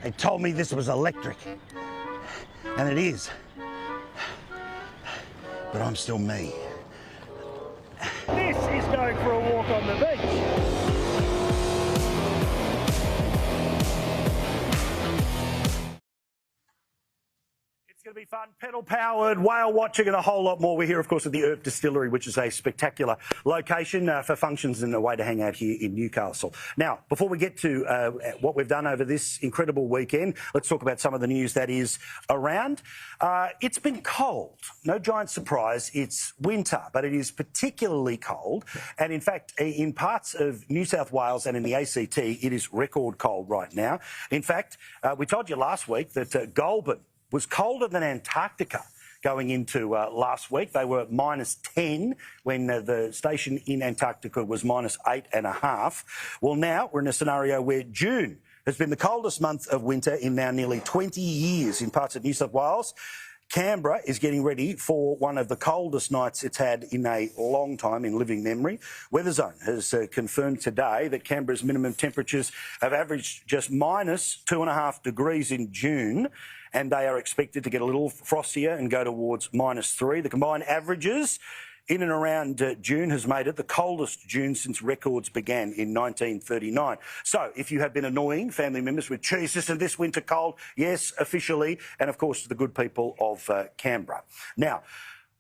They told me this was electric. And it is. But I'm still me. This is going for a walk on the beach. It's going to be fun, pedal-powered, whale watching and a whole lot more. We're here, of course, at the Herb Distillery, which is a spectacular location for functions and a way to hang out here in Newcastle. Now, before we get to what we've done over this incredible weekend, let's talk about some of the news that is around. It's been cold. No giant surprise. It's winter, but it is particularly cold. And in fact, in parts of New South Wales and in the ACT, it is record cold right now. In fact, we told you last week that Goulburn was colder than Antarctica going into last week. They were -10 when the station in Antarctica was -8.5. Well, now we're in a scenario where June has been the coldest month of winter in now nearly 20 years in parts of New South Wales. Canberra is getting ready for one of the coldest nights it's had in a long time in living memory. WeatherZone has confirmed today that Canberra's minimum temperatures have averaged just -2.5 degrees in June, and they are expected to get a little frostier and go towards -3. The combined averages in and around June has made it the coldest June since records began in 1939. So if you have been annoying family members with Jesus and this winter cold, yes, officially, and of course to the good people of Canberra. Now,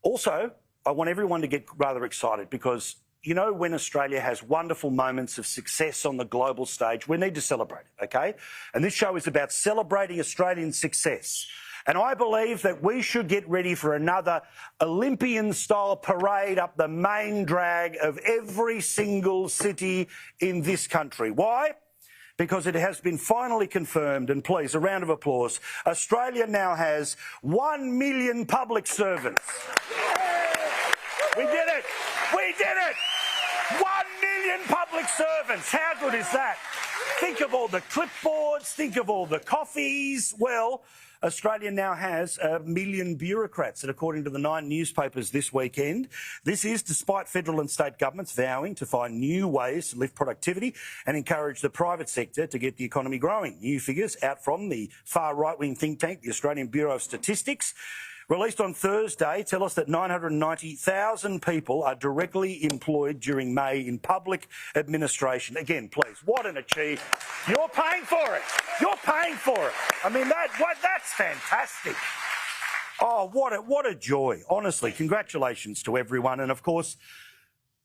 also, I want everyone to get rather excited because you know, when Australia has wonderful moments of success on the global stage, we need to celebrate it, OK? And this show is about celebrating Australian success. And I believe that we should get ready for another Olympian-style parade up the main drag of every single city in this country. Why? Because it has been finally confirmed, and please, a round of applause, Australia now has 1 million public servants. We did it! We did it! 1 million public servants. How good is that? Think of all the clipboards, think of all the coffees. Well, Australia now has 1 million bureaucrats, and according to the 9 newspapers this weekend, this is despite federal and state governments vowing to find new ways to lift productivity and encourage the private sector to get the economy growing. New figures out from the far right-wing think tank, the Australian Bureau of Statistics, released on Thursday, tell us that 990,000 people are directly employed during May in public administration. Again, please, what an achievement. You're paying for it. You're paying for it. I mean, that's fantastic. Oh, what a joy. Honestly, congratulations to everyone. And, of course,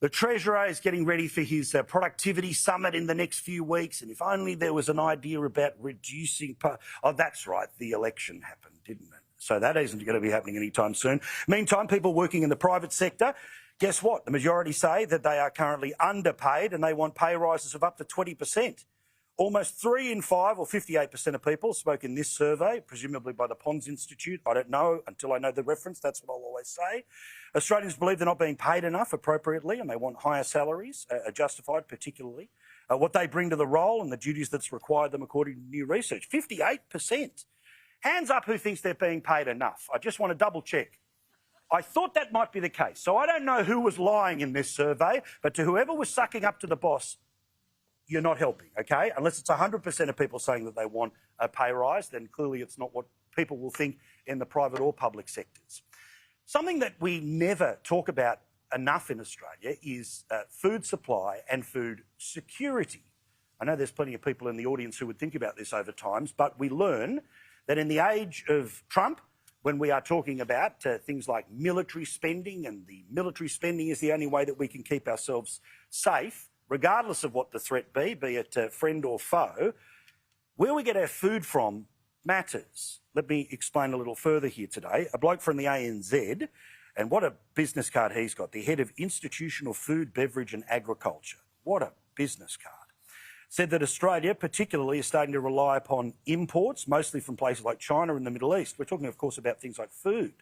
the Treasurer is getting ready for his productivity summit in the next few weeks. And if only there was an idea about reducing... Oh, that's right, the election happened, didn't it? So that isn't going to be happening anytime soon. Meantime, people working in the private sector, guess what? The majority say that they are currently underpaid and they want pay rises of up to 20%. Almost 3 in 5, or 58% of people, spoke in this survey, presumably by the Pons Institute. I don't know until I know the reference. That's what I'll always say. Australians believe they're not being paid enough appropriately and they want higher salaries, are justified particularly. What they bring to the role and the duties that's required them according to new research. 58%. Hands up who thinks they're being paid enough. I just want to double check. I thought that might be the case. So I don't know who was lying in this survey, but to whoever was sucking up to the boss, you're not helping, OK? Unless it's 100% of people saying that they want a pay rise, then clearly it's not what people will think in the private or public sectors. Something that we never talk about enough in Australia is food supply and food security. I know there's plenty of people in the audience who would think about this over times, but we learn that in the age of Trump, when we are talking about things like military spending, and the military spending is the only way that we can keep ourselves safe, regardless of what the threat be it friend or foe, where we get our food from matters. Let me explain a little further here today. A bloke from the ANZ, and what a business card he's got, the head of Institutional Food, Beverage and Agriculture. What a business card. Said that Australia particularly is starting to rely upon imports, mostly from places like China and the Middle East. We're talking, of course, about things like food.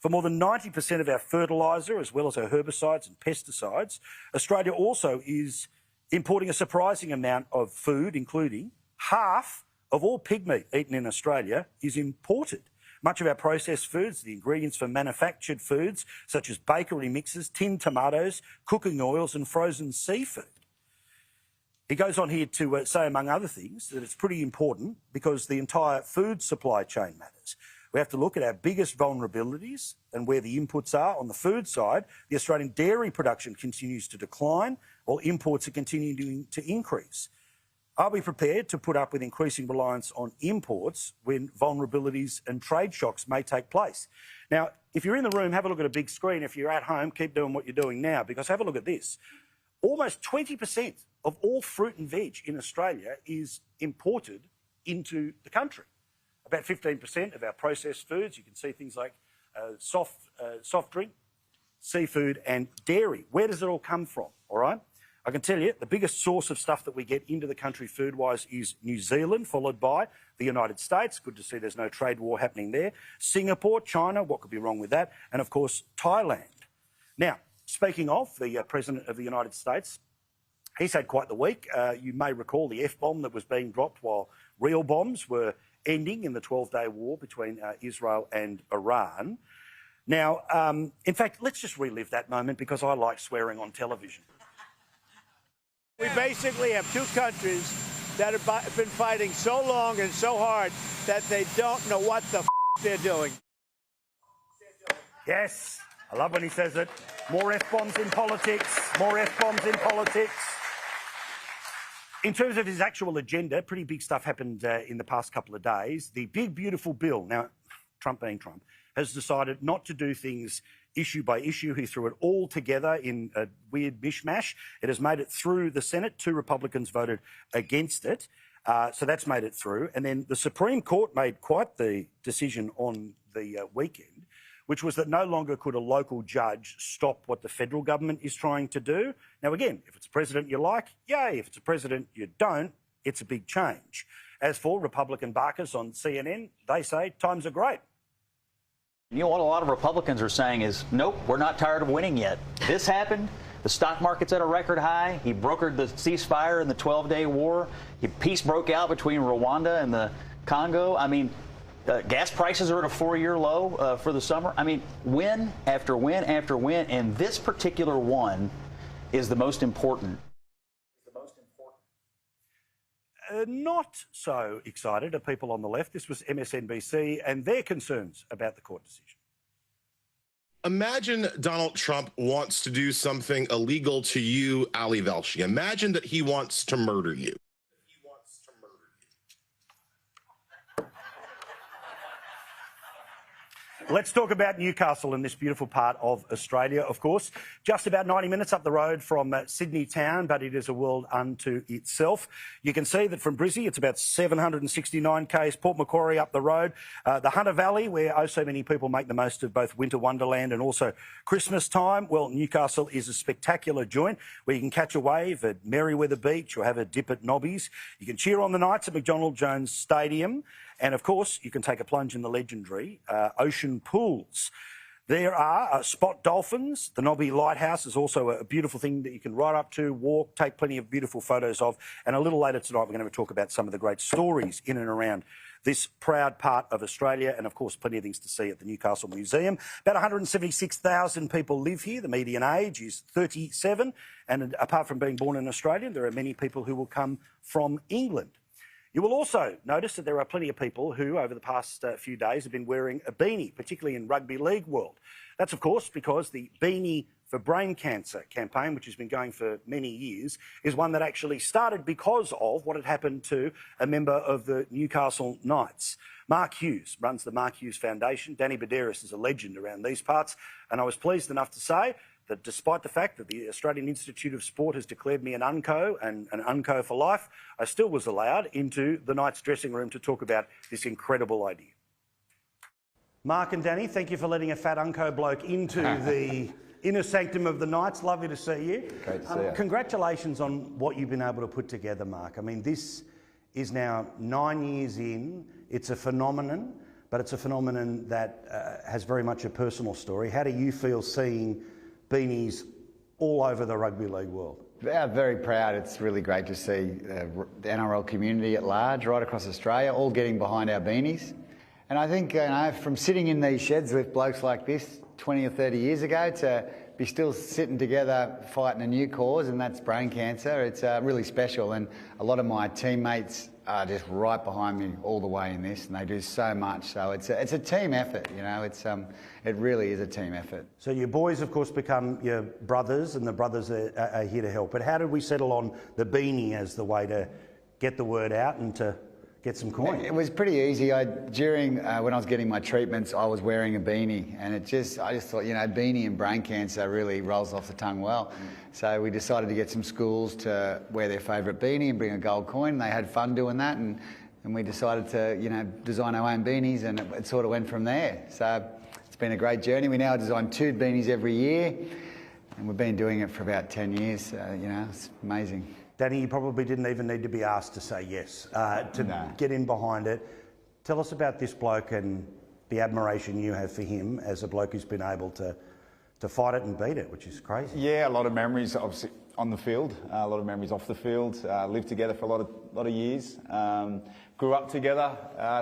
For more than 90% of our fertiliser, as well as our herbicides and pesticides, Australia also is importing a surprising amount of food, including half of all pig meat eaten in Australia is imported. Much of our processed foods, the ingredients for manufactured foods, such as bakery mixes, tinned tomatoes, cooking oils and frozen seafood. He goes on here to say, among other things, that it's pretty important because the entire food supply chain matters. We have to look at our biggest vulnerabilities and where the inputs are. On the food side, the Australian dairy production continues to decline while imports are continuing to increase. Are we prepared to put up with increasing reliance on imports when vulnerabilities and trade shocks may take place? Now, if you're in the room, have a look at a big screen. If you're at home, keep doing what you're doing now, because have a look at this. Almost 20% of all fruit and veg in Australia is imported into the country. About 15% of our processed foods, you can see things like soft drink, seafood and dairy. Where does it all come from, all right? I can tell you the biggest source of stuff that we get into the country food-wise is New Zealand, followed by the United States. Good to see there's no trade war happening there. Singapore, China, what could be wrong with that? And, of course, Thailand. Now, speaking of the President of the United States, he's had quite the week. You may recall the F-bomb that was being dropped while real bombs were ending in the 12-day war between Israel and Iran. Now, in fact, let's just relive that moment because I like swearing on television. We basically have two countries that have been fighting so long and so hard that they don't know what the they're doing. Yes, I love when he says it. More F-bombs in politics, more F-bombs in politics. In terms of his actual agenda, pretty big stuff happened in the past couple of days. The big, beautiful bill, now, Trump being Trump, has decided not to do things issue by issue. He threw it all together in a weird mishmash. It has made it through the Senate. 2 Republicans voted against it. So that's made it through. And then the Supreme Court made quite the decision on the weekend, which was that no longer could a local judge stop what the federal government is trying to do. Now, again, if it's a president you like, yay. If it's a president you don't, it's a big change. As for Republican barkers on CNN, they say times are great. You know what a lot of Republicans are saying is, nope, we're not tired of winning yet. This happened. The stock market's at a record high. He brokered the ceasefire in the 12-day war. Peace broke out between Rwanda and the Congo. I mean, gas prices are at a 4-year low for the summer. I mean, win after win after win, and this particular one is the most important. Not so excited are people on the left. This was MSNBC and their concerns about the court decision. Imagine Donald Trump wants to do something illegal to you, Ali Velshi. Imagine that he wants to murder you. Let's talk about Newcastle in this beautiful part of Australia, of course. Just about 90 minutes up the road from Sydney town, but it is a world unto itself. You can see that from Brizzy, it's about 769 k's, Port Macquarie up the road. The Hunter Valley, where oh so many people make the most of both winter wonderland and also Christmas time. Well, Newcastle is a spectacular joint where you can catch a wave at Merriweather Beach or have a dip at Nobby's. You can cheer on the Knights at McDonald Jones Stadium. And, of course, you can take a plunge in the legendary ocean pools. There are spot dolphins. The Nobby Lighthouse is also a beautiful thing that you can ride up to, walk, take plenty of beautiful photos of. And a little later tonight, we're going to talk about some of the great stories in and around this proud part of Australia. And, of course, plenty of things to see at the Newcastle Museum. About 176,000 people live here. The median age is 37. And apart from being born in Australia, there are many people who will come from England. You will also notice that there are plenty of people who, over the past few days, have been wearing a beanie, particularly in rugby league world. That's, of course, because the Beanie for Brain Cancer campaign, which has been going for many years, is one that actually started because of what had happened to a member of the Newcastle Knights. Mark Hughes runs the Mark Hughes Foundation. Danny Baderis is a legend around these parts, and I was pleased enough to say that despite the fact that the Australian Institute of Sport has declared me an unco and an unco for life, I still was allowed into the Knights dressing room to talk about this incredible idea. Mark and Danny, thank you for letting a fat unco bloke into the inner sanctum of the Knights. Lovely to see you. Great to see you. Congratulations on what you've been able to put together, Mark. I mean, this is now 9 years in. It's a phenomenon, but it's a phenomenon that has very much a personal story. How do you feel seeing beanies all over the rugby league world? Very proud. It's really great to see the NRL community at large, right across Australia, all getting behind our beanies. And I think, from sitting in these sheds with blokes like this 20 or 30 years ago to be still sitting together fighting a new cause, and that's brain cancer. It's really special, and a lot of my teammates are just right behind me all the way in this, and they do so much. So it's a team effort, you know. It really is a team effort. So your boys, of course, become your brothers, and the brothers are here to help. But how did we settle on the beanie as the way to get the word out and to get some coin? It was pretty easy. During when I was getting my treatments, I was wearing a beanie, and I just thought, you know, beanie and brain cancer really rolls off the tongue well. So we decided to get some schools to wear their favourite beanie and bring a gold coin. And they had fun doing that, and we decided to, you know, design our own beanies, and it sort of went from there. So it's been a great journey. We now design 2 beanies every year, and we've been doing it for about 10 years. You know, it's amazing. Danny, you probably didn't even need to be asked to say yes, to get in behind it. Tell us about this bloke and the admiration you have for him as a bloke who's been able to fight it and beat it, which is crazy. Yeah, a lot of memories obviously on the field, a lot of memories off the field. Lived together for a lot of years. Grew up together,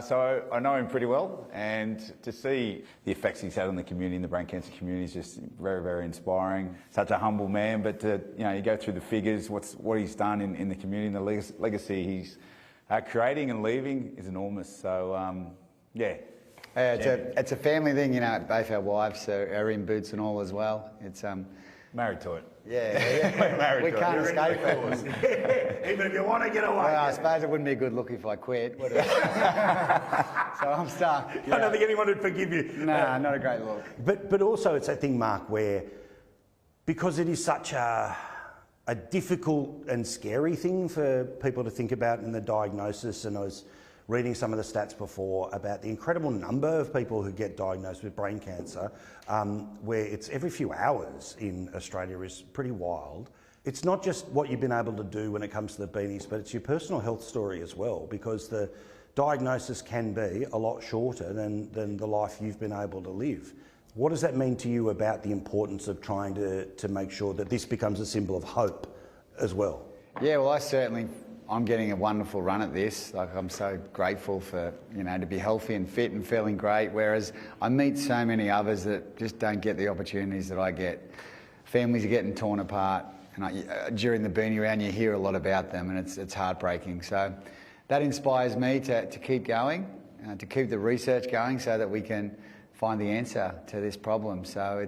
so I know him pretty well, and to see the effects he's had on the community, in the brain cancer community, is just very, very inspiring. Such a humble man, but you know, you go through the figures, what he's done in the community, and the legacy he's creating and leaving is enormous. So yeah. It's a family thing, you know. Both our wives are in boots and all as well. It's Married to it. Yeah. We're married we to can't it. escape it. Even if you want to get away. Well, I suppose it wouldn't be a good look if I quit, would it? So I'm stuck. I don't think anyone would forgive you. No, not a great look. But also it's that thing, Mark, where because it is such a difficult and scary thing for people to think about in the diagnosis, and I was reading some of the stats before about the incredible number of people who get diagnosed with brain cancer, where it's every few hours in Australia, is pretty wild. It's not just what you've been able to do when it comes to the beanies, but it's your personal health story as well, because the diagnosis can be a lot shorter than the life you've been able to live. What does that mean to you about the importance of trying to make sure that this becomes a symbol of hope as well? Yeah, well, I'm getting a wonderful run at this. Like, I'm so grateful for, you know, to be healthy and fit and feeling great, whereas I meet so many others that just don't get the opportunities that I get. Families are getting torn apart, and during the beanie round you hear a lot about them, and it's heartbreaking. So that inspires me to keep going, to keep the research going so that we can find the answer to this problem. So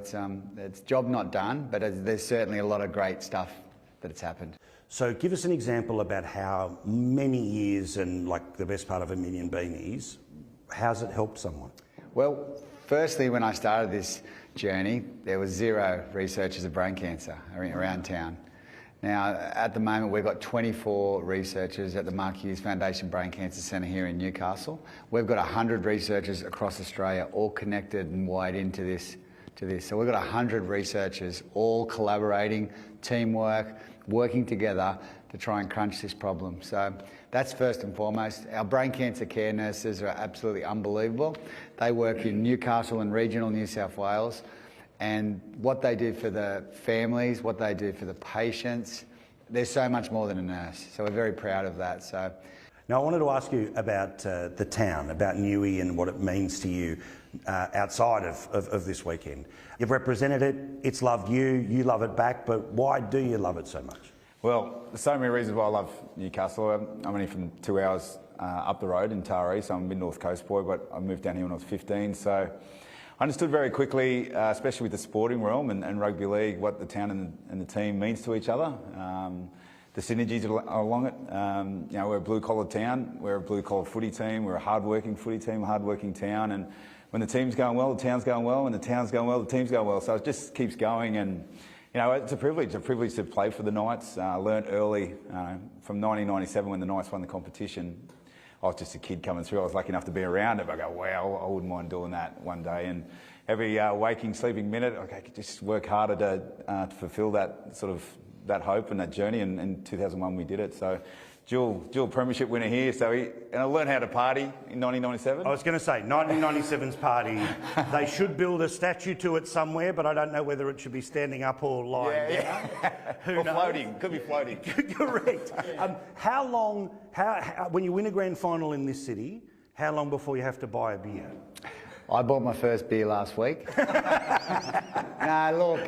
it's job not done, but there's certainly a lot of great stuff that's happened. So give us an example about how many years and like the best part of 1 million beanies, how's it helped someone? Well, firstly, when I started this journey, there was 0 researchers of brain cancer around town. Now, at the moment, we've got 24 researchers at the Mark Hughes Foundation Brain Cancer Centre here in Newcastle. We've got 100 researchers across Australia, all connected and wired into this. So we've got 100 researchers all collaborating, teamwork, working together to try and crunch this problem. So that's first and foremost. Our brain cancer care nurses are absolutely unbelievable. They work in Newcastle and regional New South Wales, and what they do for the families, what they do for the patients, there's so much more than a nurse. So we're very proud of that. So now I wanted to ask you about the town, about Newey and what it means to you outside of this weekend. You've represented it, it's loved you, you love it back, but why do you love it so much? Well, there's so many reasons why I love Newcastle. I'm only from 2 hours up the road in Taree, so I'm a mid-north coast boy, but I moved down here when I was 15, so I understood very quickly, especially with the sporting realm and rugby league, what the town and the team means to each other. The synergies along it. You know, we're a blue-collar town, we're a blue-collar footy team, we're a hard-working footy team, a hard-working town, and when the team's going well, the town's going well, and the town's going well, the team's going well. So it just keeps going, and you know, it's a privilege to play for the Knights. Learned early from 1997 when the Knights won the competition. I was just a kid coming through. I was lucky enough to be around it. I go, wow, I wouldn't mind doing that one day. And every waking, sleeping minute, I could just work harder to fulfil that sort of that hope and that journey. And in 2001, we did it. So dual premiership winner here. So and I learned how to party in 1997. I was going to say 1997's party. They should build a statue to it somewhere, but I don't know whether it should be standing up or lying down. Who or knows? floating. Could be floating. Correct. How long? When you win a grand final in this city, how long before you have to buy a beer? I bought my first beer last week. No, look,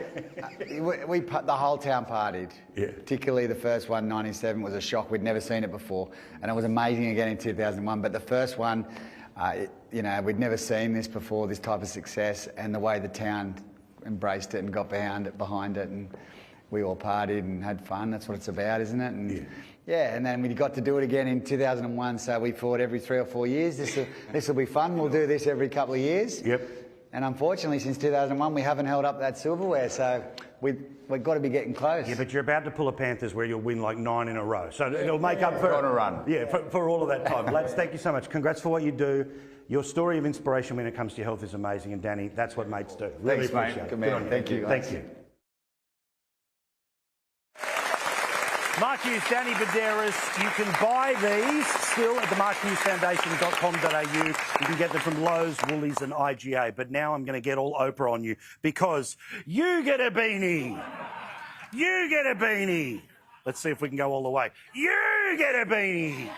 the whole town partied. Yeah. Particularly the first one, 97, was a shock. We'd never seen it before. And it was amazing again in 2001. But the first one, you know, we'd never seen this before, this type of success, and the way the town embraced it and got behind it, and we all partied and had fun. That's what it's about, isn't it? And yeah, and then we got to do it again in 2001, so we thought every 3 or 4 years, this will be fun. We'll do this every couple of years. Yep. And unfortunately, since 2001, we haven't held up that silverware, so we've got to be getting close. Yeah, but you're about to pull a Panthers where you'll win like 9 in a row. So it'll make up for... On a run. Yeah, for all of that time. Lads, thank you so much. Congrats for what you do. Your story of inspiration when it comes to your health is amazing. And Danny, that's what mates do. Really Thanks, mate. appreciate it. Good man. Thank you. Thank you. Mark Hughes, Danny Baderas. You can buy these still at the markhughesfoundation.com.au. You can get them from Lowe's, Woolies and IGA. But now I'm going to get all Oprah on you because you get a beanie. You get a beanie. Let's see if we can go all the way. You get a beanie.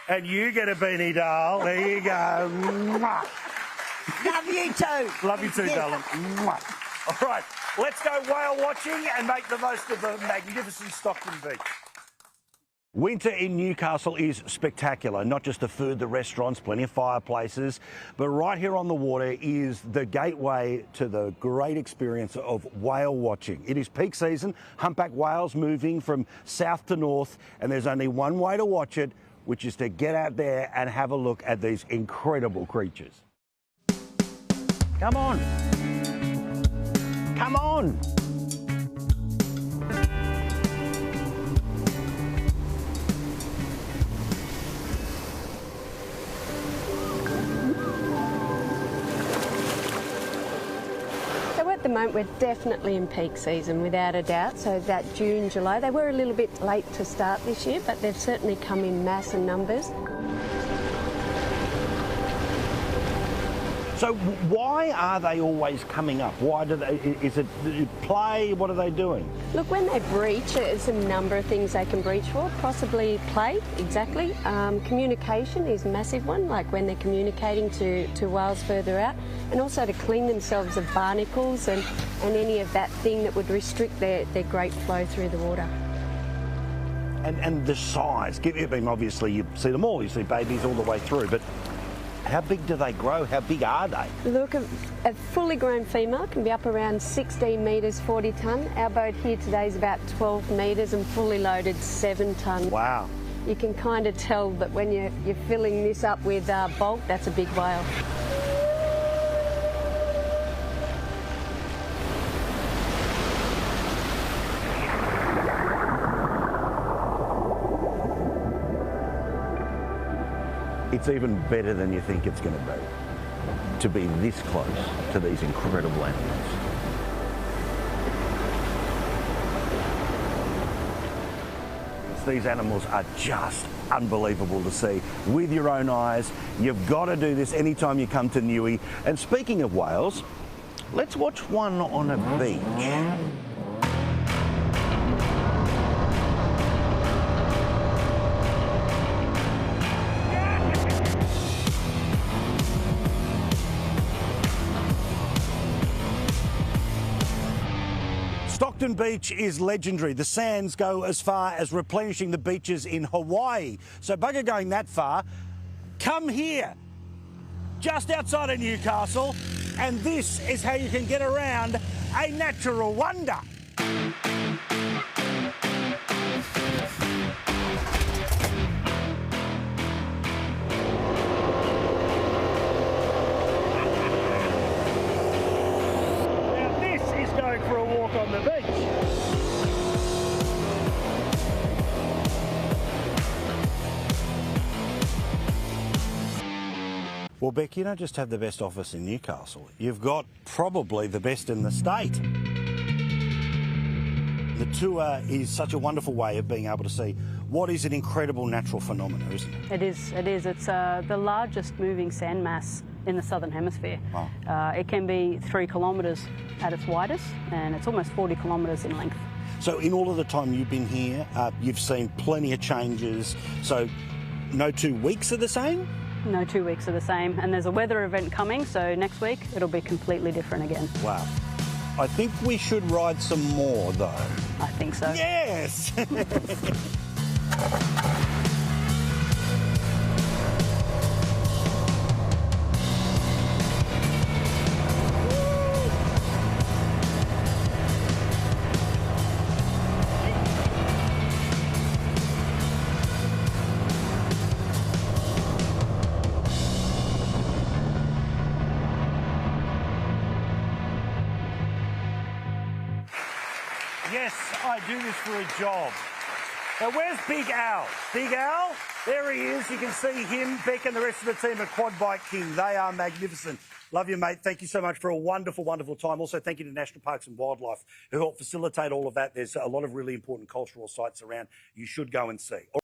And you get a beanie, doll. There you go. Mwah. Love you too. Love you too, darling. Mwah. All right, let's go whale watching and make the most of the magnificent Stockton Beach. Winter in Newcastle is spectacular. Not just the food, the restaurants, plenty of fireplaces, but right here on the water is the gateway to the great experience of whale watching. It is peak season, humpback whales moving from south to north, and there's only one way to watch it, which is to get out there and have a look at these incredible creatures. Come on. Come on. So at the moment we're definitely in peak season without a doubt, so that June, July, they were a little bit late to start this year, but they've certainly come in mass and numbers. So why are they always coming up? Why do they, is it play? What are they doing? Look, when they breach, there's a number of things they can breach for. Possibly play, exactly. Communication is a massive one, like when they're communicating to whales further out, and also to clean themselves of barnacles and any of that thing that would restrict their great flow through the water. And the size, I mean, obviously you see them all, you see babies all the way through, but how big do they grow? How big are they? Look, a fully grown female can be up around 16 metres, 40 tonne. Our boat here today is about 12 metres and fully loaded 7 tonne. Wow. You can kind of tell that when you're filling this up with bulk, that's a big whale. It's even better than you think it's going to be this close to these incredible animals. These animals are just unbelievable to see with your own eyes. You've got to do this anytime you come to Newey. And speaking of whales, let's watch one on a beach. Stockton Beach is legendary. The sands go as far as replenishing the beaches in Hawaii. So bugger going that far, come here, just outside of Newcastle, and this is how you can get around a natural wonder. Going for a walk on the beach. Well, Beck, you don't just have the best office in Newcastle. You've got probably the best in the state. The tour is such a wonderful way of being able to see what is an incredible natural phenomenon, isn't it? It is. It is. It's the largest moving sand mass in the Southern Hemisphere. Wow. It can be 3 kilometres at its widest, and it's almost 40 kilometres in length. So in all of the time you've been here, you've seen plenty of changes. So no 2 weeks are the same? No 2 weeks are the same. And there's a weather event coming, so next week it'll be completely different again. Wow. I think we should ride some more, though. I think so. Yes! Yes, I do this for a job. Now, where's Big Al? Big Al? There he is. You can see him, Beck and the rest of the team at Quad Bike King. They are magnificent. Love you, mate. Thank you so much for a wonderful, wonderful time. Also, thank you to National Parks and Wildlife who help facilitate all of that. There's a lot of really important cultural sites around you should go and see.